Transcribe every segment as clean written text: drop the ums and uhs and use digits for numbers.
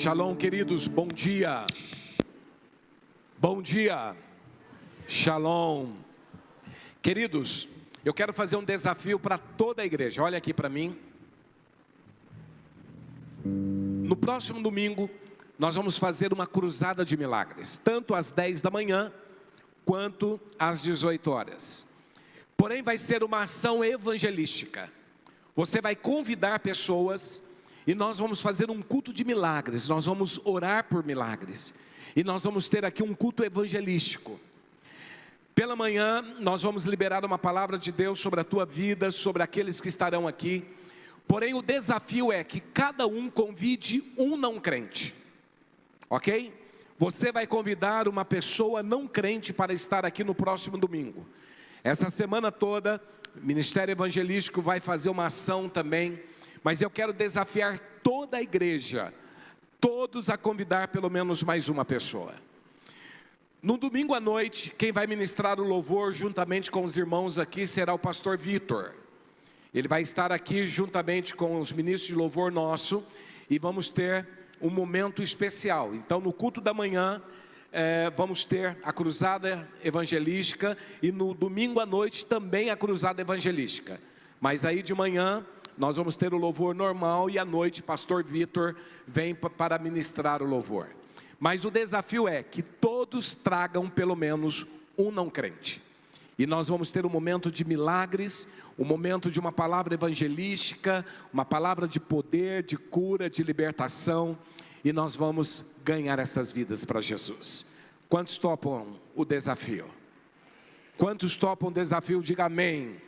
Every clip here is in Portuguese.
Shalom, queridos, bom dia. Bom dia. Shalom. Queridos, eu quero fazer um desafio para toda a igreja. Olha aqui para mim. No próximo domingo, nós vamos fazer uma cruzada de milagres, tanto às 10 da manhã, quanto às 18 horas. Porém, vai ser uma ação evangelística. Você vai convidar pessoas e nós vamos fazer um culto de milagres. Nós vamos orar por milagres. E nós vamos ter aqui um culto evangelístico. Pela manhã, nós vamos liberar uma palavra de Deus sobre a tua vida, sobre aqueles que estarão aqui. Porém, o desafio é que cada um convide um não crente. Ok? Você vai convidar uma pessoa não crente para estar aqui no próximo domingo. Essa semana toda, o Ministério Evangelístico vai fazer uma ação também. Mas eu quero desafiar toda a igreja, todos a convidar pelo menos mais uma pessoa. No domingo à noite, quem vai ministrar o louvor juntamente com os irmãos aqui será o pastor Vitor. Ele vai estar aqui juntamente com os ministros de louvor nosso e vamos ter um momento especial. Então no culto da manhã vamos ter a cruzada evangelística e no domingo à noite também a cruzada evangelística. Mas aí de manhã nós vamos ter o louvor normal e à noite pastor Vitor vem para ministrar o louvor. Mas o desafio é que todos tragam pelo menos um não crente. E nós vamos ter um momento de milagres, um momento de uma palavra evangelística, uma palavra de poder, de cura, de libertação. E nós vamos ganhar essas vidas para Jesus. Quantos topam o desafio? Quantos topam o desafio? Diga amém.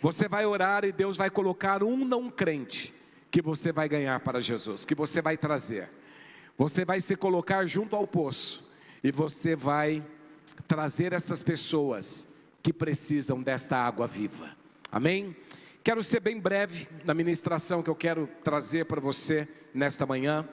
Você vai orar e Deus vai colocar um não crente que você vai ganhar para Jesus, que você vai trazer. Você vai se colocar junto ao poço e você vai trazer essas pessoas que precisam desta água viva. Amém? Quero ser bem breve na ministração que eu quero trazer para você nesta manhã.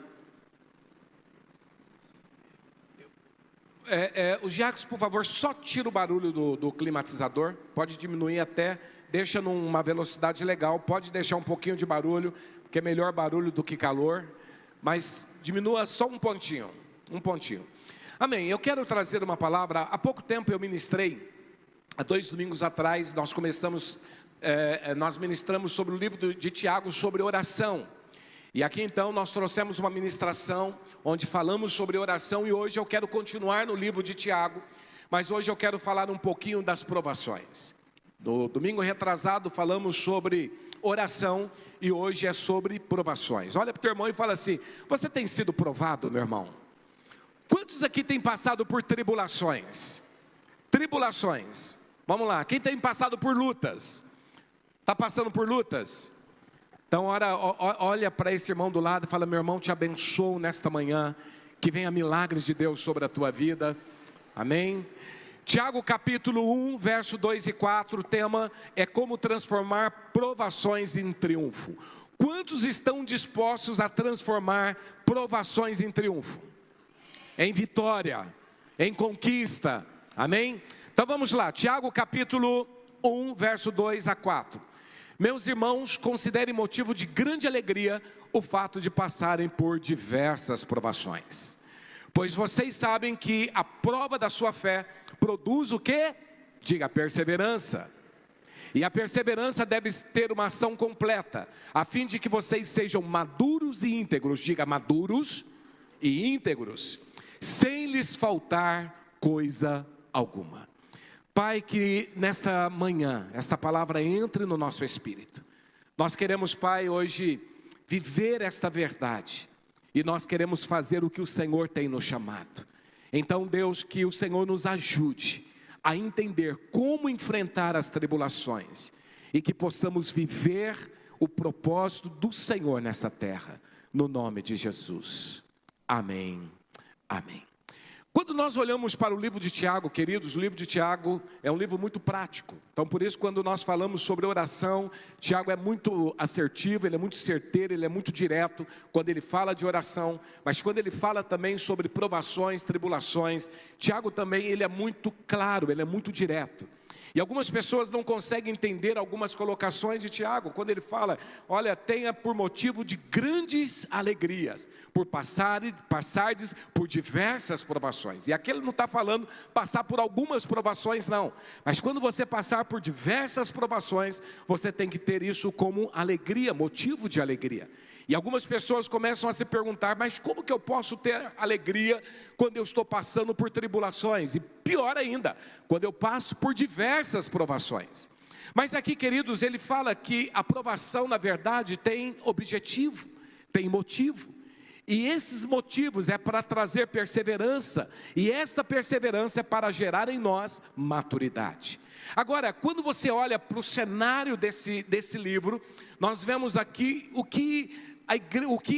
Os Jacques, por favor, só tira o barulho do climatizador. Pode diminuir até... Deixa numa velocidade legal, pode deixar um pouquinho de barulho, porque é melhor barulho do que calor, mas diminua só um pontinho. Amém, eu quero trazer uma palavra. Há pouco tempo eu ministrei, há 2 domingos atrás, nós ministramos sobre o livro de Tiago, sobre oração. E aqui então nós trouxemos uma ministração, onde falamos sobre oração, e hoje eu quero continuar no livro de Tiago, mas hoje eu quero falar um pouquinho das provações. No domingo retrasado falamos sobre oração e hoje é sobre provações. Olha para o teu irmão e fala assim: você tem sido provado, meu irmão? Quantos aqui têm passado por tribulações? Tribulações. Vamos lá, quem tem passado por lutas? Está passando por lutas? Então olha para esse irmão do lado e fala: meu irmão, te abençoo nesta manhã, que venha milagres de Deus sobre a tua vida. Amém? Tiago capítulo 1, verso 2 e 4, o tema é como transformar provações em triunfo. Quantos estão dispostos a transformar provações em triunfo? Em vitória, em conquista, amém? Então vamos lá, Tiago capítulo 1, verso 2 a 4. Meus irmãos, considerem motivo de grande alegria o fato de passarem por diversas provações. Pois vocês sabem que a prova da sua fé produz o quê? Diga, perseverança. E a perseverança deve ter uma ação completa, a fim de que vocês sejam maduros e íntegros. Diga, maduros e íntegros, sem lhes faltar coisa alguma. Pai, que nesta manhã, esta palavra entre no nosso espírito. Nós queremos, Pai, hoje viver esta verdade. E nós queremos fazer o que o Senhor tem nos chamado. Então, Deus, que o Senhor nos ajude a entender como enfrentar as tribulações. E que possamos viver o propósito do Senhor nessa terra. No nome de Jesus. Amém. Amém. Quando nós olhamos para o livro de Tiago, queridos, o livro de Tiago é um livro muito prático. Então por isso quando nós falamos sobre oração, Tiago é muito assertivo, ele é muito certeiro, ele é muito direto quando ele fala de oração. Mas quando ele fala também sobre provações, tribulações, Tiago também ele é muito claro, ele é muito direto. E algumas pessoas não conseguem entender algumas colocações de Tiago, quando ele fala, olha, tenha por motivo de grandes alegrias, por passardes por diversas provações. E aqui ele não está falando passar por algumas provações, não. Mas quando você passar por diversas provações, você tem que ter isso como alegria, motivo de alegria. E algumas pessoas começam a se perguntar, mas como que eu posso ter alegria quando eu estou passando por tribulações? E pior ainda, quando eu passo por diversas provações. Mas aqui, queridos, ele fala que a provação, na verdade, tem objetivo, tem motivo. E esses motivos é para trazer perseverança, e esta perseverança é para gerar em nós maturidade. Agora, quando você olha para o cenário desse livro, nós vemos aqui o que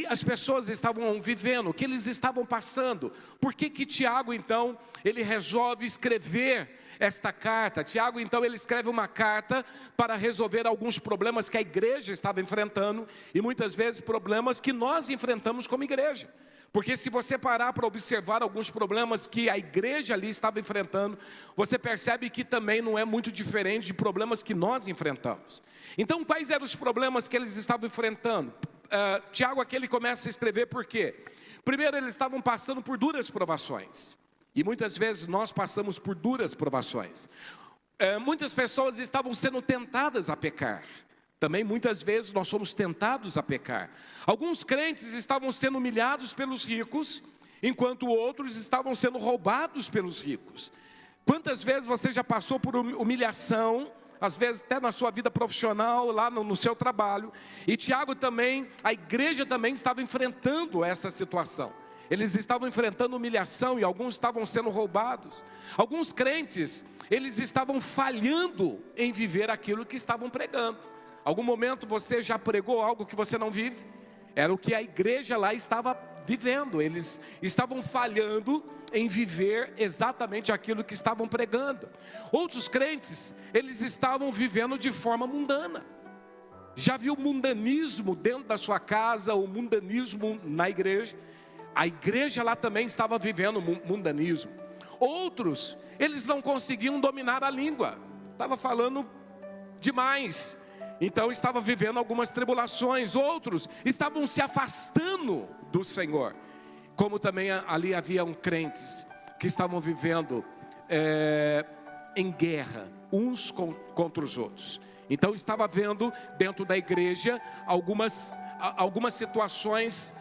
as pessoas estavam vivendo, o que eles estavam passando. Por que Tiago, então, ele resolve escrever esta carta? Tiago, então, ele escreve uma carta para resolver alguns problemas que a igreja estava enfrentando, e muitas vezes problemas que nós enfrentamos como igreja. Porque se você parar para observar alguns problemas que a igreja ali estava enfrentando, você percebe que também não é muito diferente de problemas que nós enfrentamos. Então, quais eram os problemas que eles estavam enfrentando? Tiago aqui ele começa a escrever por quê? Primeiro, eles estavam passando por duras provações. E muitas vezes nós passamos por duras provações. Muitas pessoas estavam sendo tentadas a pecar. Também muitas vezes nós somos tentados a pecar. Alguns crentes estavam sendo humilhados pelos ricos, enquanto outros estavam sendo roubados pelos ricos. Quantas vezes você já passou por humilhação, às vezes até na sua vida profissional, lá no seu trabalho? E Tiago também, a igreja também estava enfrentando essa situação. Eles estavam enfrentando humilhação e alguns estavam sendo roubados. Alguns crentes, eles estavam falhando em viver aquilo que estavam pregando. Algum momento você já pregou algo que você não vive? Era o que a igreja lá estava vivendo. Eles estavam falhando em viver exatamente aquilo que estavam pregando. Outros crentes, eles estavam vivendo de forma mundana. Já viu mundanismo dentro da sua casa, o mundanismo na igreja? A igreja lá também estava vivendo mundanismo. Outros, eles não conseguiam dominar a língua, estava falando demais, então estava vivendo algumas tribulações. Outros estavam se afastando do Senhor. Como também ali haviam crentes que estavam vivendo em guerra, uns contra os outros. Então estava havendo dentro da igreja algumas situações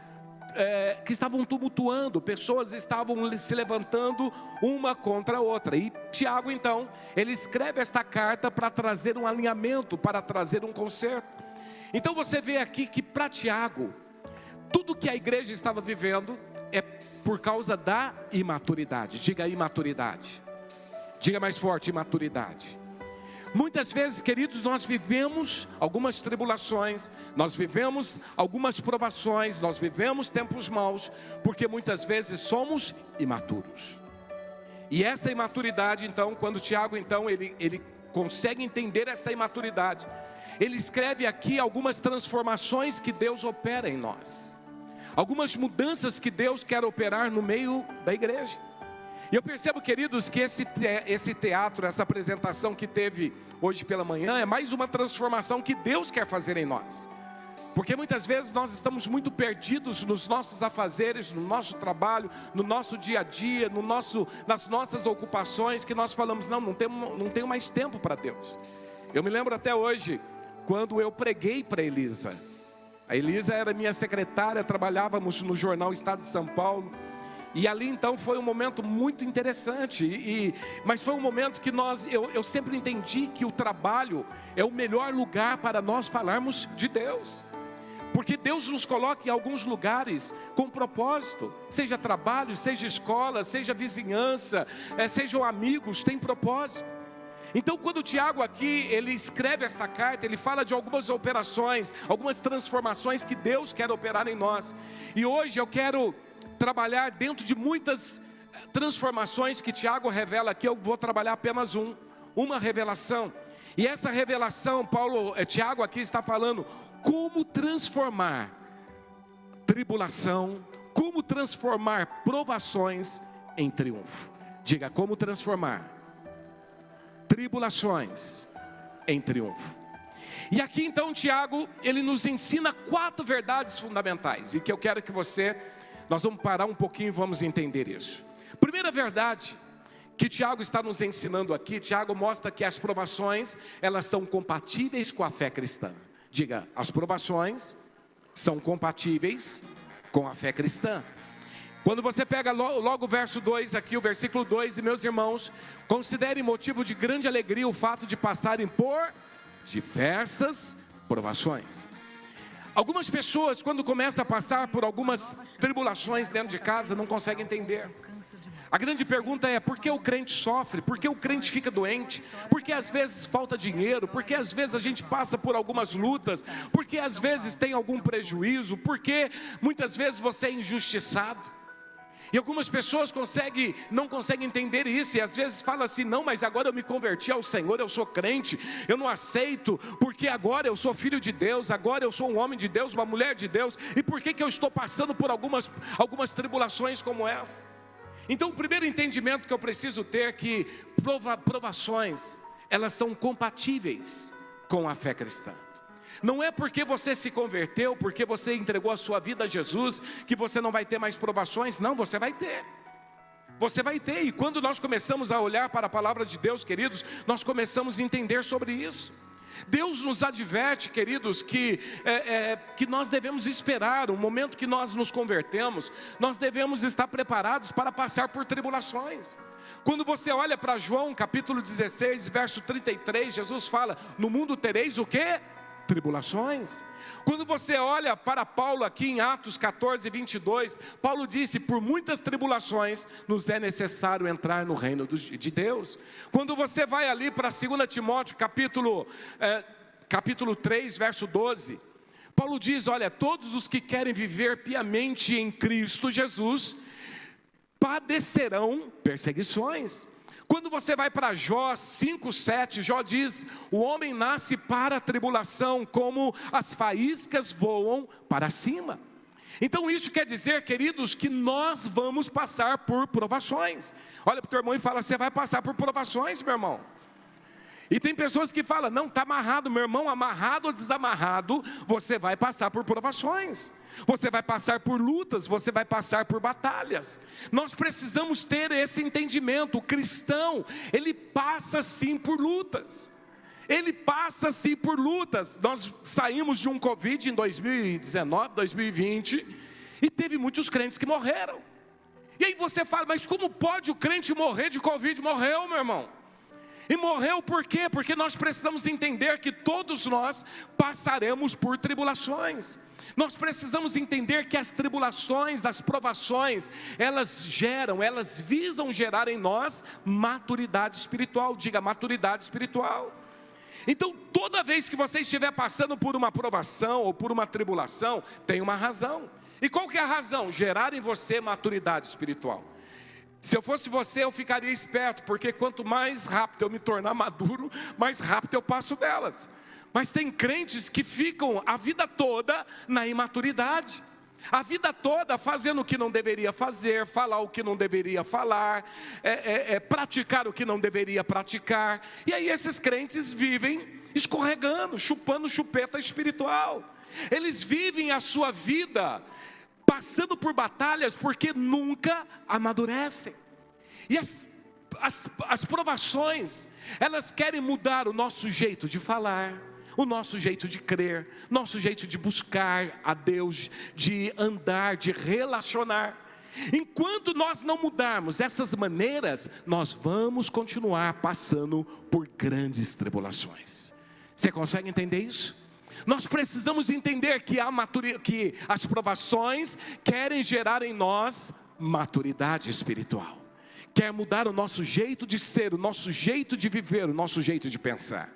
que estavam tumultuando, pessoas estavam se levantando uma contra a outra. E Tiago então, ele escreve esta carta para trazer um alinhamento, para trazer um conserto. Então você vê aqui que para Tiago, tudo que a igreja estava vivendo é por causa da imaturidade. Diga imaturidade. Diga mais forte, imaturidade. Muitas vezes, queridos, nós vivemos algumas tribulações, nós vivemos algumas provações, nós vivemos tempos maus, porque muitas vezes somos imaturos. E essa imaturidade, então, quando Tiago, então, ele consegue entender essa imaturidade, ele escreve aqui algumas transformações que Deus opera em nós, algumas mudanças que Deus quer operar no meio da igreja. E eu percebo, queridos, que esse teatro, essa apresentação que teve hoje pela manhã, é mais uma transformação que Deus quer fazer em nós. Porque muitas vezes nós estamos muito perdidos nos nossos afazeres, no nosso trabalho, no nosso dia a dia, nas nossas ocupações, que nós falamos, não tenho mais tempo para Deus. Eu me lembro até hoje, quando eu preguei para Elisa. A Elisa era minha secretária, trabalhávamos no jornal Estado de São Paulo. E ali então foi um momento muito interessante, mas foi um momento que eu sempre entendi que o trabalho é o melhor lugar para nós falarmos de Deus. Porque Deus nos coloca em alguns lugares com propósito, seja trabalho, seja escola, seja vizinhança, sejam amigos, tem propósito. Então quando o Tiago aqui, ele escreve esta carta, ele fala de algumas operações, algumas transformações que Deus quer operar em nós. E hoje eu quero trabalhar dentro de muitas transformações que Tiago revela aqui. Eu vou trabalhar apenas uma revelação. E essa revelação, Tiago aqui está falando como transformar tribulação, como transformar provações em triunfo. Diga, como transformar tribulações em triunfo. E aqui então Tiago, ele nos ensina 4 verdades fundamentais, e que eu quero que nós vamos parar um pouquinho e vamos entender isso. Primeira verdade que Tiago está nos ensinando aqui, Tiago mostra que as provações, elas são compatíveis com a fé cristã. Diga, as provações são compatíveis com a fé cristã. Quando você pega logo o verso 2 aqui, o versículo 2, e meus irmãos, considerem motivo de grande alegria o fato de passarem por diversas provações. Algumas pessoas, quando começam a passar por algumas tribulações dentro de casa, não conseguem entender. A grande pergunta é, por que o crente sofre? Por que o crente fica doente? Por que às vezes falta dinheiro? Por que às vezes a gente passa por algumas lutas? Por que às vezes tem algum prejuízo? Por que muitas vezes você é injustiçado? E algumas pessoas não conseguem entender isso, e às vezes falam assim, não, mas agora eu me converti ao Senhor, eu sou crente, eu não aceito, porque agora eu sou filho de Deus, agora eu sou um homem de Deus, uma mulher de Deus, e por que eu estou passando por algumas tribulações como essa? Então o primeiro entendimento que eu preciso ter é que provações, elas são compatíveis com a fé cristã. Não é porque você se converteu, porque você entregou a sua vida a Jesus, que você não vai ter mais provações. Não, você vai ter. Você vai ter. E quando nós começamos a olhar para a palavra de Deus, queridos, nós começamos a entender sobre isso. Deus nos adverte, queridos, que nós devemos esperar. O momento que nós nos convertemos, nós devemos estar preparados para passar por tribulações. Quando você olha para João capítulo 16, verso 33, Jesus fala, no mundo tereis o quê? Tribulações. Quando você olha para Paulo aqui em Atos 14, 22, Paulo disse, por muitas tribulações nos é necessário entrar no reino de Deus. Quando você vai ali para 2 Timóteo capítulo 3, verso 12, Paulo diz, olha, todos os que querem viver piamente em Cristo Jesus, padecerão perseguições. Quando você vai para Jó 5:7, Jó diz, o homem nasce para a tribulação, como as faíscas voam para cima. Então isso quer dizer, queridos, que nós vamos passar por provações. Olha para o teu irmão e fala, você vai passar por provações, meu irmão. E tem pessoas que falam, não, está amarrado, meu irmão, amarrado ou desamarrado, você vai passar por provações. Você vai passar por lutas, você vai passar por batalhas. Nós precisamos ter esse entendimento. O cristão, ele passa sim por lutas. Ele passa sim por lutas. Nós saímos de um Covid em 2019, 2020, e teve muitos crentes que morreram. E aí você fala, mas como pode o crente morrer de Covid? Morreu, meu irmão. E morreu por quê? Porque nós precisamos entender que todos nós passaremos por tribulações. Nós precisamos entender que as tribulações, as provações, elas visam gerar em nós maturidade espiritual. Diga, maturidade espiritual. Então toda vez que você estiver passando por uma provação ou por uma tribulação, tem uma razão. E qual que é a razão? Gerar em você maturidade espiritual. Se eu fosse você, eu ficaria esperto, porque quanto mais rápido eu me tornar maduro, mais rápido eu passo delas. Mas tem crentes que ficam a vida toda na imaturidade, a vida toda fazendo o que não deveria fazer, falar o que não deveria falar, praticar o que não deveria praticar. E aí esses crentes vivem escorregando, chupando chupeta espiritual. Eles vivem a sua vida passando por batalhas porque nunca amadurecem. E as provações, elas querem mudar o nosso jeito de falar, o nosso jeito de crer, nosso jeito de buscar a Deus, de andar, de relacionar. Enquanto nós não mudarmos essas maneiras, nós vamos continuar passando por grandes tribulações. Você consegue entender isso? Nós precisamos entender que que as provações querem gerar em nós maturidade espiritual. Quer mudar o nosso jeito de ser, o nosso jeito de viver, o nosso jeito de pensar.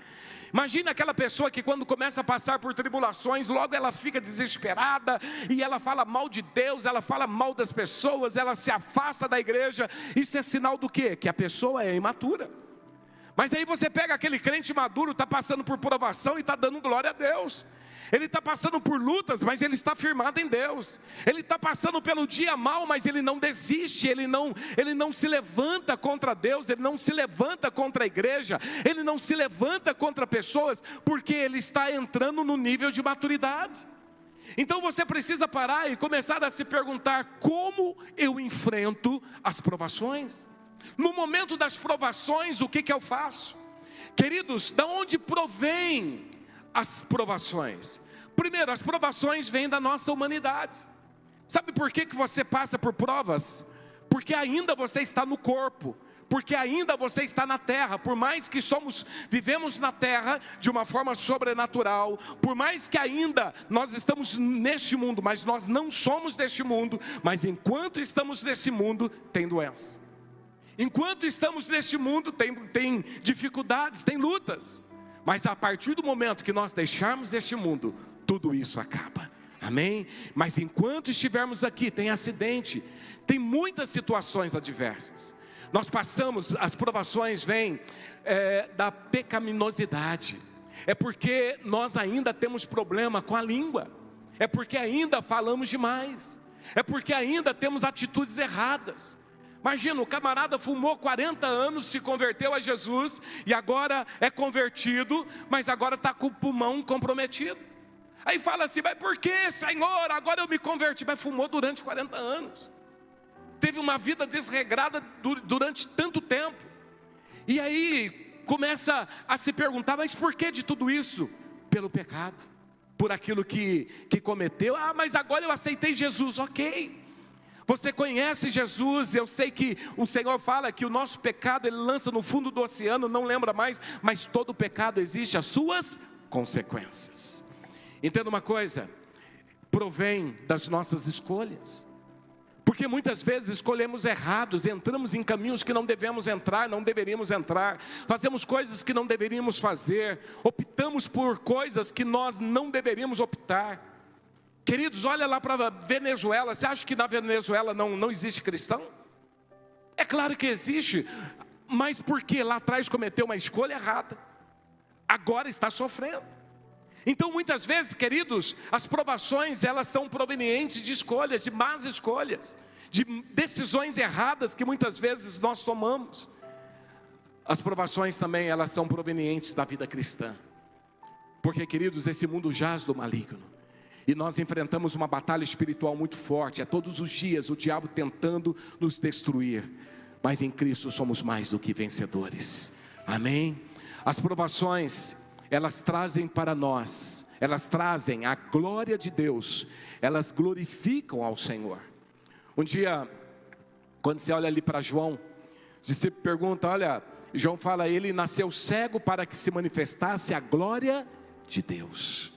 Imagina aquela pessoa que quando começa a passar por tribulações, logo ela fica desesperada, e ela fala mal de Deus, ela fala mal das pessoas, ela se afasta da igreja. Isso é sinal do quê? Que a pessoa é imatura. Mas aí você pega aquele crente maduro, está passando por provação e está dando glória a Deus. Ele está passando por lutas, mas ele está firmado em Deus. Ele está passando pelo dia mal, mas ele não desiste, ele não se levanta contra Deus, ele não se levanta contra a igreja, ele não se levanta contra pessoas, porque ele está entrando no nível de maturidade. Então você precisa parar e começar a se perguntar: como eu enfrento as provações? No momento das provações, o que eu faço? Queridos, de onde provém as provações? Primeiro, as provações vêm da nossa humanidade. Sabe por que você passa por provas? Porque ainda você está no corpo, porque ainda você está na terra. Por mais que vivemos na terra de uma forma sobrenatural, por mais que ainda nós estamos neste mundo, mas nós não somos deste mundo. Mas enquanto estamos nesse mundo, tem doença. Enquanto estamos neste mundo, tem dificuldades, tem lutas. Mas a partir do momento que nós deixarmos este mundo, tudo isso acaba. Amém? Mas enquanto estivermos aqui, tem acidente, tem muitas situações adversas. Nós passamos, as provações vêm da pecaminosidade. É porque nós ainda temos problema com a língua. É porque ainda falamos demais. É porque ainda temos atitudes erradas. Imagina, o camarada fumou 40 anos, se converteu a Jesus e agora é convertido, mas agora está com o pulmão comprometido. Aí fala assim: mas por que, Senhor, agora eu me converti? Mas fumou durante 40 anos. Teve uma vida desregrada durante tanto tempo. E aí começa a se perguntar: mas por que de tudo isso? Pelo pecado, por aquilo que cometeu. Ah, mas agora eu aceitei Jesus. Ok. Você conhece Jesus, eu sei que o Senhor fala que o nosso pecado Ele lança no fundo do oceano, não lembra mais, mas todo pecado existe as suas consequências. Entenda uma coisa, provém das nossas escolhas, porque muitas vezes escolhemos errados, entramos em caminhos que não devemos entrar, não deveríamos entrar, fazemos coisas que não deveríamos fazer, optamos por coisas que nós não deveríamos optar. Queridos, olha lá para a Venezuela. Você acha que na Venezuela não existe cristão? É claro que existe, mas porque lá atrás cometeu uma escolha errada, agora está sofrendo. Então muitas vezes, queridos, as provações elas são provenientes de escolhas, de más escolhas, de decisões erradas que muitas vezes nós tomamos. As provações também elas são provenientes da vida cristã, porque, queridos, esse mundo jaz do maligno. E nós enfrentamos uma batalha espiritual muito forte. É todos os dias o diabo tentando nos destruir. Mas em Cristo somos mais do que vencedores. Amém? As provações, elas trazem para nós, elas trazem a glória de Deus. Elas glorificam ao Senhor. Um dia, quando você olha ali para João, os discípulos perguntam: olha, João fala, ele nasceu cego para que se manifestasse a glória de Deus.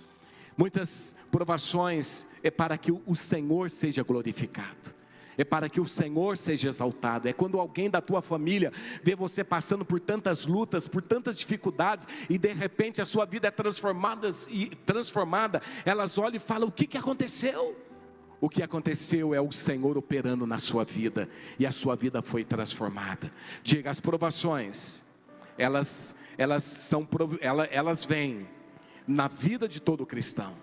Muitas provações é para que o Senhor seja glorificado, é para que o Senhor seja exaltado. É quando alguém da tua família vê você passando por tantas lutas, por tantas dificuldades, e de repente a sua vida é transformada, elas olham e falam: o que aconteceu? O que aconteceu é o Senhor operando na sua vida, e a sua vida foi transformada. Diga: as provações, elas vêm na vida de todo cristão.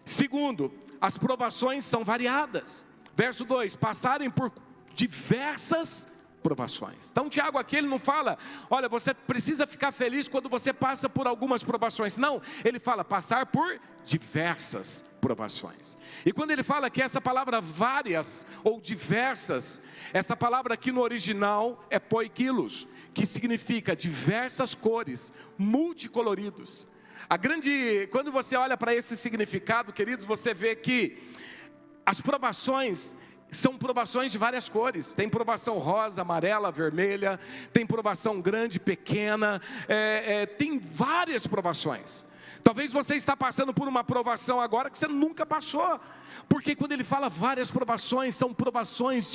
Segundo, as provações são variadas. Verso 2, passarem por diversas provações. Então Tiago aqui ele não fala: olha, você precisa ficar feliz quando você passa por algumas provações. Não, ele fala passar por diversas provações. E quando ele fala que essa palavra várias ou diversas, essa palavra aqui no original é poikilos, que significa diversas cores, multicoloridos. Quando você olha para esse significado, queridos, você vê que as provações são provações de várias cores. Tem provação rosa, amarela, vermelha, tem provação grande, pequena, tem várias provações. Talvez você está passando por uma provação agora que você nunca passou, porque quando ele fala várias provações, são provações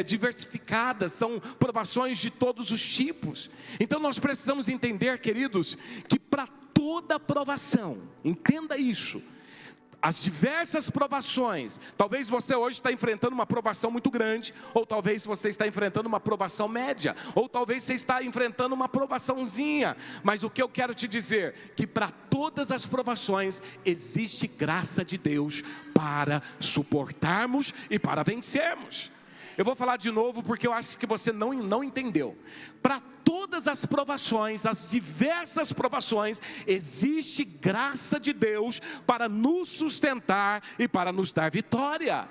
diversificadas, são provações de todos os tipos. Então nós precisamos entender, queridos, que para toda provação, entenda isso, as diversas provações. Talvez você hoje está enfrentando uma provação muito grande, ou talvez você está enfrentando uma provação média, ou talvez você está enfrentando uma provaçãozinha. Mas o que eu quero te dizer, que para todas as provações existe graça de Deus para suportarmos e para vencermos. Eu vou falar de novo porque eu acho que você não entendeu. Para todas as provações, as diversas provações, existe graça de Deus para nos sustentar e para nos dar vitória.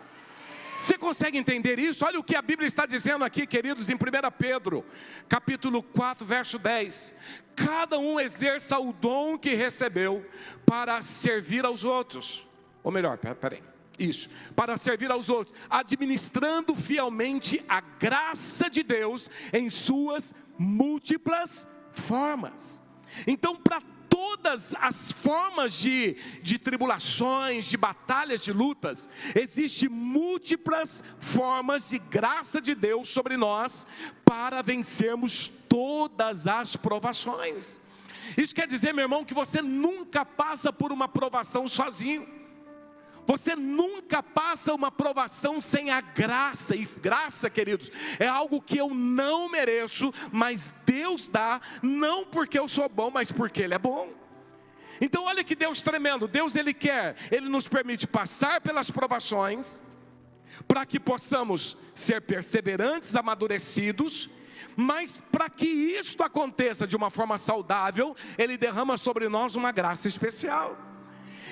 Você consegue entender isso? Olha o que a Bíblia está dizendo aqui, queridos, em 1 Pedro, capítulo 4, verso 10. Cada um exerça o dom que recebeu para servir aos outros. Ou melhor, peraí. Isso, para servir aos outros, administrando fielmente a graça de Deus em suas múltiplas formas. Então, para todas as formas de tribulações, de batalhas, de lutas, existem múltiplas formas de graça de Deus sobre nós para vencermos todas as provações. Isso quer dizer, meu irmão, que você nunca passa por uma provação sozinho. Você nunca passa uma provação sem a graça. E graça, queridos, é algo que eu não mereço, mas Deus dá, não porque eu sou bom, mas porque Ele é bom. Então olha que Deus tremendo. Deus, Ele nos permite passar pelas provações, para que possamos ser perseverantes, amadurecidos. Mas para que isto aconteça de uma forma saudável, Ele derrama sobre nós uma graça especial.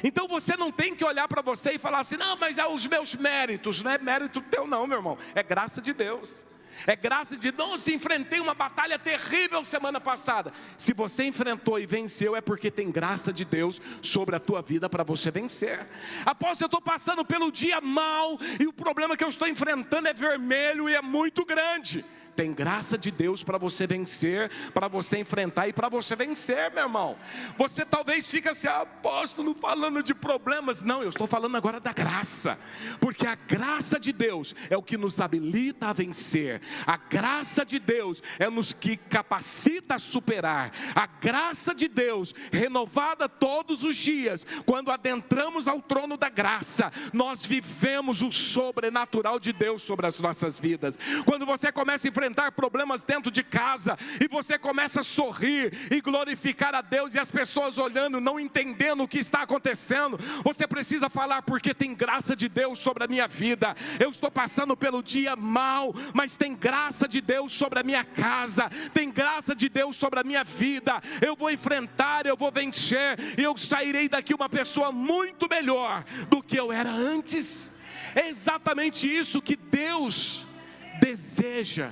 Então você não tem que olhar para você e falar assim: não, mas é os meus méritos. Não é mérito teu não, meu irmão, é graça de Deus. É graça de Deus. Se enfrentei uma batalha terrível semana passada, se você enfrentou e venceu, é porque tem graça de Deus sobre a tua vida para você vencer. Após eu estou passando pelo dia mal, e o problema que eu estou enfrentando é vermelho e é muito grande. Tem graça de Deus para você vencer, para você enfrentar e para você vencer, meu irmão. Você talvez fique assim: apóstolo, falando de problemas. Não, eu estou falando agora da graça. Porque a graça de Deus é o que nos habilita a vencer. A graça de Deus é nos que capacita a superar. A graça de Deus, renovada todos os dias, quando adentramos ao trono da graça, nós vivemos o sobrenatural de Deus sobre as nossas vidas. Quando você começa a enfrentar problemas dentro de casa, e você começa a sorrir e glorificar a Deus, e as pessoas olhando, não entendendo o que está acontecendo, você precisa falar: porque tem graça de Deus sobre a minha vida. Eu estou passando pelo dia mal, mas tem graça de Deus sobre a minha casa, tem graça de Deus sobre a minha vida. Eu vou enfrentar, eu vou vencer, e eu sairei daqui uma pessoa muito melhor do que eu era antes. É exatamente isso que Deus deseja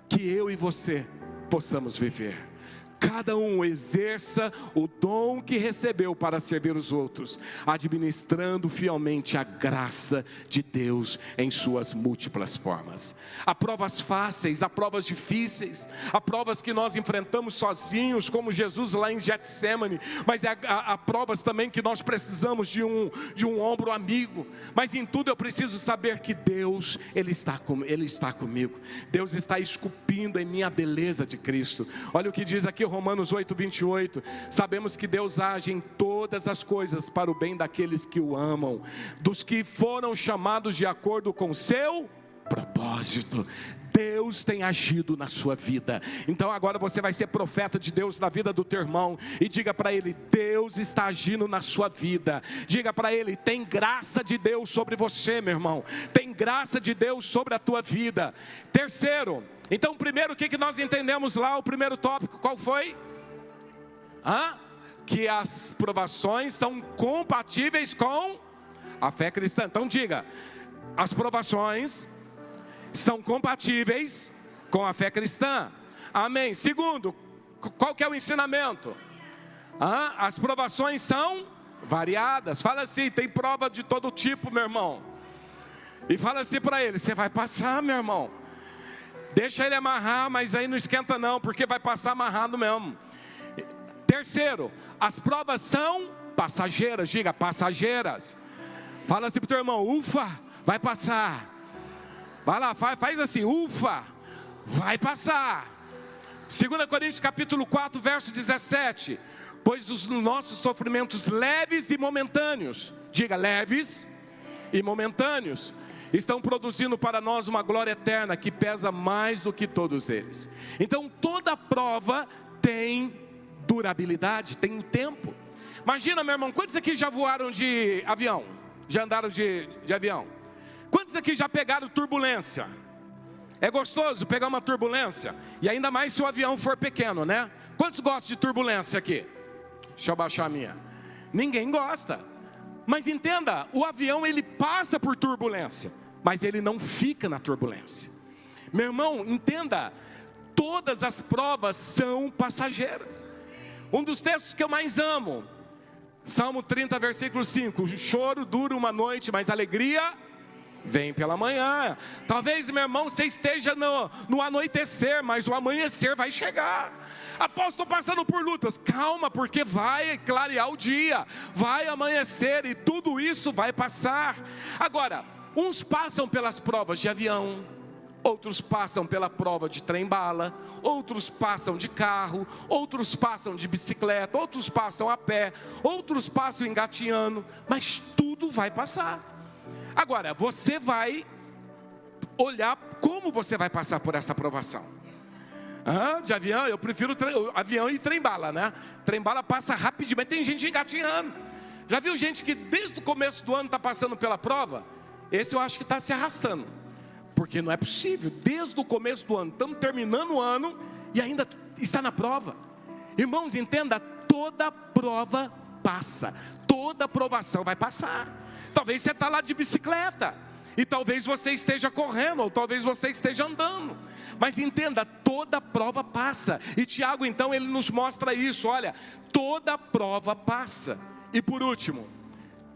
que eu e você possamos viver. Cada um exerça o dom que recebeu para servir os outros, administrando fielmente a graça de Deus em suas múltiplas formas. Há provas fáceis, há provas difíceis, há provas que nós enfrentamos sozinhos, como Jesus lá em Getsemane, mas há provas também que nós precisamos de um ombro amigo. Mas em tudo eu preciso saber que Deus, Ele está comigo. Deus está esculpindo em mim a beleza de Cristo. Olha o que diz aqui Romanos 8, 28, sabemos que Deus age em todas as coisas para o bem daqueles que o amam, dos que foram chamados de acordo com o seu propósito. Deus tem agido na sua vida. Então agora você vai ser profeta de Deus na vida do teu irmão, e diga para ele: Deus está agindo na sua vida. Diga para ele: tem graça de Deus sobre você, meu irmão, tem graça de Deus sobre a tua vida. Terceiro, então primeiro, o que nós entendemos lá? O primeiro tópico, qual foi? Que as provações são compatíveis com a fé cristã. Então diga: as provações são compatíveis com a fé cristã. Amém. Segundo, qual que é o ensinamento? As provações são variadas. Fala assim: tem prova de todo tipo, meu irmão. E fala assim para ele: você vai passar, meu irmão. Deixa ele amarrar, mas aí não esquenta não, porque vai passar amarrado mesmo. Terceiro, as provas são passageiras. Diga: passageiras. Fala assim para o teu irmão: ufa, vai passar. Vai lá, faz assim: ufa, vai passar. 2 Coríntios capítulo 4, verso 17. Pois os nossos sofrimentos leves e momentâneos Diga, leves e momentâneos. Estão produzindo para nós uma glória eterna que pesa mais do que todos eles. Então toda prova tem durabilidade, tem um tempo. Imagina, meu irmão, quantos aqui já voaram de avião? Já andaram de avião? Quantos aqui já pegaram turbulência? É gostoso pegar uma turbulência? E ainda mais se o avião for pequeno, né? Quantos gostam de turbulência aqui? Deixa eu baixar a minha. Ninguém gosta. Mas entenda, o avião ele passa por turbulência, mas ele não fica na turbulência. Meu irmão, entenda, todas as provas são passageiras. Um dos textos que eu mais amo, Salmo 30, versículo 5. O choro dura uma noite, mas a alegria vem pela manhã. Talvez, meu irmão, você esteja no anoitecer, mas o amanhecer vai chegar. Após estou passando por lutas, calma, porque vai clarear o dia, vai amanhecer e tudo isso vai passar. Agora, uns passam pelas provas de avião, outros passam pela prova de trem-bala, outros passam de carro, outros passam de bicicleta, outros passam a pé, outros passam engatinhando, mas tudo vai passar. Agora, você vai olhar como você vai passar por essa provação. De avião, eu prefiro avião e trem-bala, né? Trem-bala passa rapidamente, tem gente engatinhando. Já viu gente que desde o começo do ano está passando pela prova? Esse eu acho que está se arrastando, porque não é possível, desde o começo do ano, estamos terminando o ano e ainda está na prova. Irmãos, entenda, toda prova passa, toda provação vai passar. Talvez você está lá de bicicleta, e talvez você esteja correndo, ou talvez você esteja andando, mas entenda, toda prova passa. E Tiago então ele nos mostra isso, olha, toda prova passa. E por último,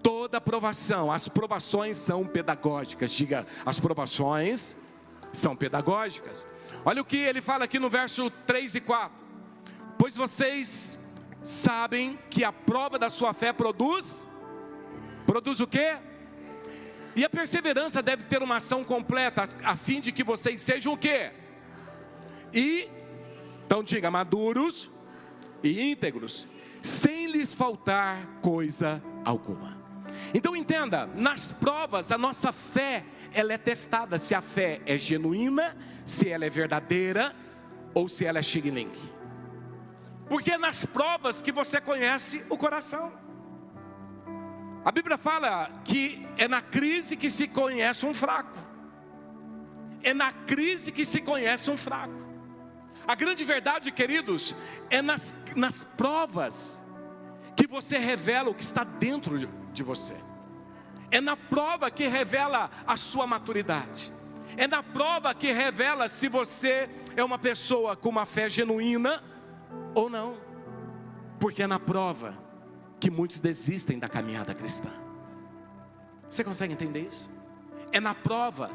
toda provação, as provações são pedagógicas. Diga, as provações são pedagógicas. Olha o que ele fala aqui no verso 3 e 4. Pois vocês sabem que a prova da sua fé produz o quê? E a perseverança deve ter uma ação completa, a fim de que vocês sejam o quê? Então diga, maduros e íntegros, sem lhes faltar coisa alguma. Então entenda, nas provas a nossa fé, ela é testada, se a fé é genuína, se ela é verdadeira, ou se ela é xing-ling. Porque é nas provas que você conhece o coração. A Bíblia fala que é na crise que se conhece um fraco. É na crise que se conhece um fraco. A grande verdade, queridos, é nas provas que você revela o que está dentro de você. É na prova que revela a sua maturidade. É na prova que revela se você é uma pessoa com uma fé genuína ou não. Porque é na prova que muitos desistem da caminhada cristã. Você consegue entender isso? É na prova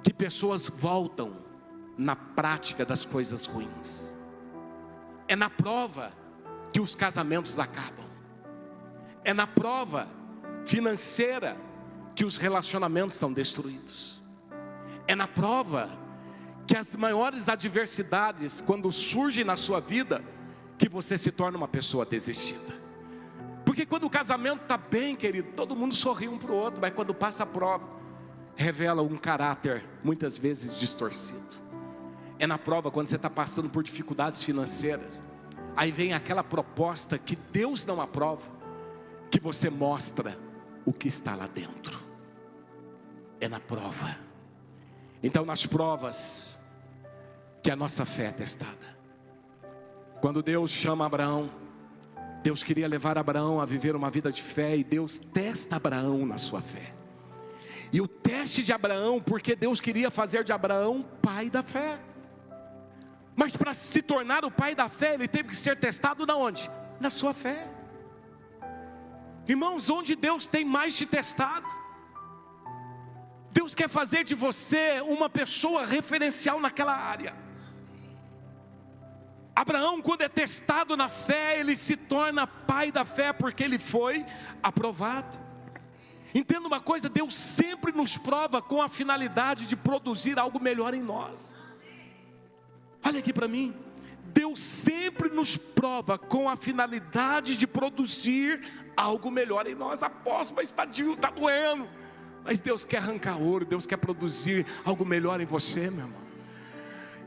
que pessoas voltam na prática das coisas ruins. É na prova que os casamentos acabam. É na prova financeira que os relacionamentos são destruídos. É na prova que as maiores adversidades, quando surgem na sua vida, que você se torna uma pessoa desistida. Porque quando o casamento está bem, querido, todo mundo sorri um para o outro, mas quando passa a prova, revela um caráter muitas vezes distorcido. É na prova quando você está passando por dificuldades financeiras, aí vem aquela proposta que Deus não aprova, que você mostra o que está lá dentro. É na prova. Então nas provas que a nossa fé é testada. Quando Deus chama Abraão, Deus queria levar Abraão a viver uma vida de fé, e Deus testa Abraão na sua fé. E o teste de Abraão, porque Deus queria fazer de Abraão pai da fé. Mas para se tornar o pai da fé, ele teve que ser testado na onde? Na sua fé. Irmãos, onde Deus tem mais te testado? Deus quer fazer de você uma pessoa referencial naquela área. Abraão, quando é testado na fé, ele se torna pai da fé, porque ele foi aprovado. Entenda uma coisa, Deus sempre nos prova com a finalidade de produzir algo melhor em nós. Olha aqui para mim, Deus sempre nos prova com a finalidade de produzir algo melhor em nós. Apóstolo, mas está doendo. Mas Deus quer arrancar ouro, Deus quer produzir algo melhor em você, meu irmão.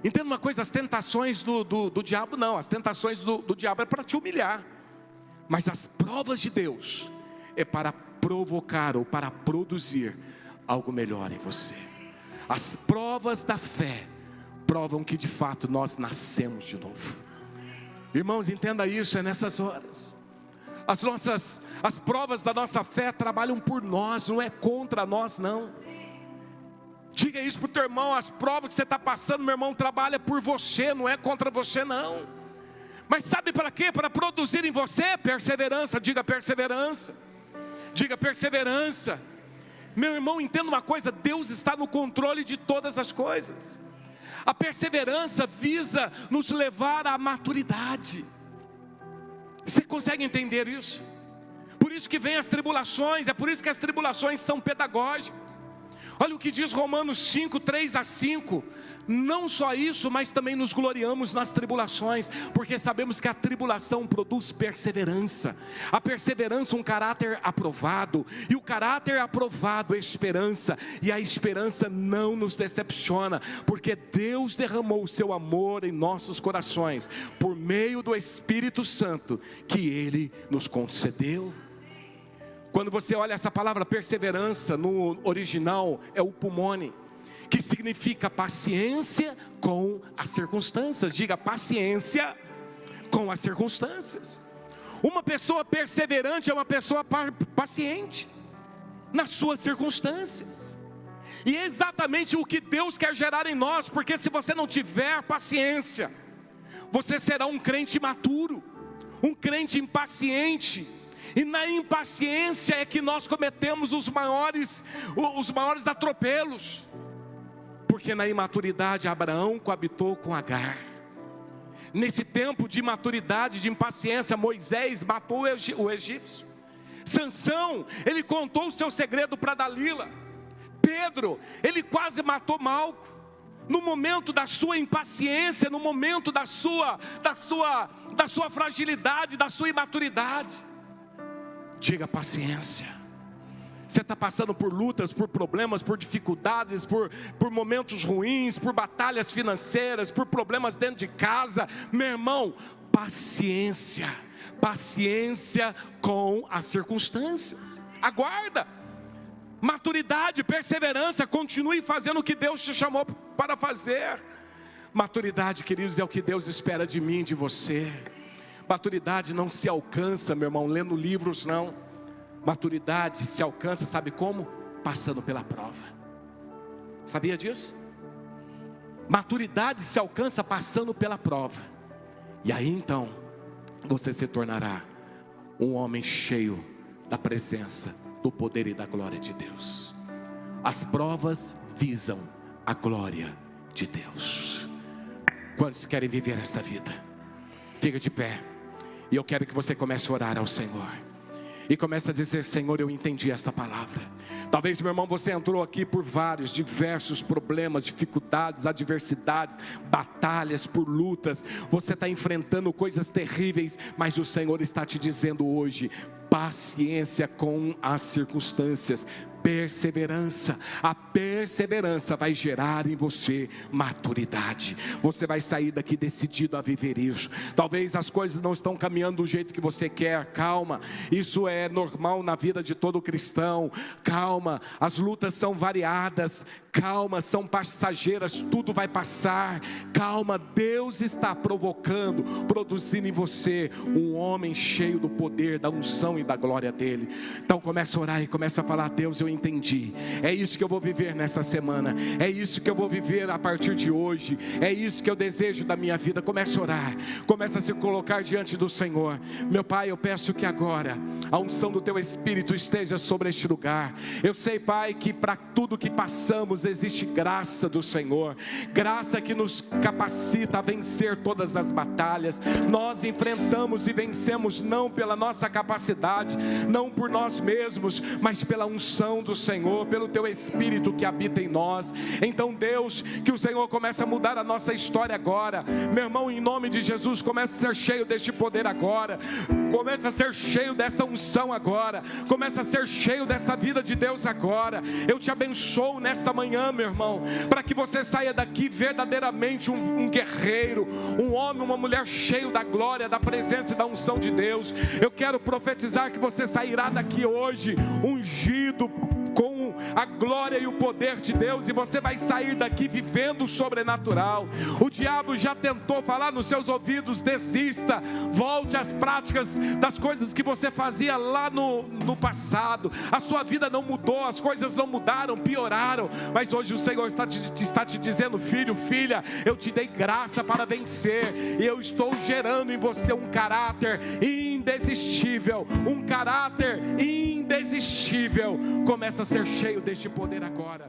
Entenda uma coisa, as tentações do diabo não, as tentações do diabo é para te humilhar. Mas as provas de Deus é para provocar ou para produzir algo melhor em você. As provas da fé provam que de fato nós nascemos de novo. Irmãos, entenda isso, é nessas horas. As provas da nossa fé trabalham por nós, não é contra nós não. Diga isso para o teu irmão, as provas que você está passando, meu irmão, trabalha por você, não é contra você não. Mas sabe para quê? Para produzir em você perseverança. Diga perseverança. Diga perseverança. Meu irmão, entenda uma coisa, Deus está no controle de todas as coisas. A perseverança visa nos levar à maturidade. Você consegue entender isso? Por isso que vem as tribulações, é por isso que as tribulações são pedagógicas. Olha o que diz Romanos 5, 3 a 5. Não só isso, mas também nos gloriamos nas tribulações, porque sabemos que a tribulação produz perseverança. A perseverança um caráter aprovado, e o caráter aprovado esperança, e a esperança não nos decepciona, porque Deus derramou o seu amor em nossos corações, por meio do Espírito Santo, que Ele nos concedeu. Quando você olha essa palavra perseverança, no original é upomone, que significa paciência com as circunstâncias. Diga paciência com as circunstâncias. Uma pessoa perseverante é uma pessoa paciente nas suas circunstâncias. E é exatamente o que Deus quer gerar em nós, porque se você não tiver paciência, você será um crente imaturo, um crente impaciente. E na impaciência é que nós cometemos os maiores atropelos. Porque na imaturidade Abraão coabitou com Agar. Nesse tempo de imaturidade, de impaciência, Moisés matou o egípcio. Sansão, ele contou o seu segredo para Dalila. Pedro, ele quase matou Malco. No momento da sua impaciência, no momento da sua fragilidade, da sua imaturidade. Diga paciência. Você está passando por lutas, por problemas, por dificuldades, por momentos ruins, por batalhas financeiras, por problemas dentro de casa. Meu irmão, paciência. Paciência com as circunstâncias. Aguarda. Maturidade, perseverança. Continue fazendo o que Deus te chamou para fazer. Maturidade, queridos, é o que Deus espera de mim e de você. Maturidade não se alcança, meu irmão, lendo livros não. Maturidade se alcança, sabe como? Passando pela prova. Sabia disso? Maturidade se alcança passando pela prova. E aí então, você se tornará um homem cheio da presença, do poder e da glória de Deus. As provas visam a glória de Deus. Quantos querem viver esta vida? Fica de pé. E eu quero que você comece a orar ao Senhor. E comece a dizer: Senhor, eu entendi esta palavra. Talvez, meu irmão, você entrou aqui por diversos problemas, dificuldades, adversidades, batalhas, por lutas. Você está enfrentando coisas terríveis, mas o Senhor está te dizendo hoje: paciência com as circunstâncias, perseverança. A perseverança vai gerar em você maturidade. Você vai sair daqui decidido a viver isso. Talvez as coisas não estão caminhando do jeito que você quer. Calma, isso é normal na vida de todo cristão. Calma, as lutas são variadas. Calma, são passageiras, tudo vai passar. Calma, Deus está provocando, produzindo em você um homem cheio do poder, da unção e da glória dele. Então começa a orar e começa a falar: Deus, eu entendi. É isso que eu vou viver nessa semana. É isso que eu vou viver a partir de hoje. É isso que eu desejo da minha vida. Comece a orar. Comece a se colocar diante do Senhor. Meu Pai, eu peço que agora a unção do Teu Espírito esteja sobre este lugar. Eu sei, Pai, que para tudo que passamos existe graça do Senhor. Graça que nos capacita a vencer todas as batalhas. Nós enfrentamos e vencemos não pela nossa capacidade, não por nós mesmos, mas pela unção do Senhor, pelo Teu Espírito que habita em nós. Então, Deus, que o Senhor comece a mudar a nossa história agora. Meu irmão, em nome de Jesus, comece a ser cheio deste poder agora. Começa a ser cheio desta unção agora. Começa a ser cheio desta vida de Deus agora. Eu te abençoo nesta manhã, meu irmão, para que você saia daqui verdadeiramente um guerreiro, um homem, uma mulher cheio da glória, da presença e da unção de Deus. Eu quero profetizar que você sairá daqui hoje ungido com a glória e o poder de Deus, e você vai sair daqui vivendo o sobrenatural. O diabo já tentou falar nos seus ouvidos: desista, volte às práticas das coisas que você fazia lá no passado. A sua vida não mudou, as coisas não mudaram, pioraram, mas hoje o Senhor está te dizendo: filho, filha, eu te dei graça para vencer, e eu estou gerando em você um caráter indesistível, um caráter indesistível. Começa a ser cheio deste poder agora.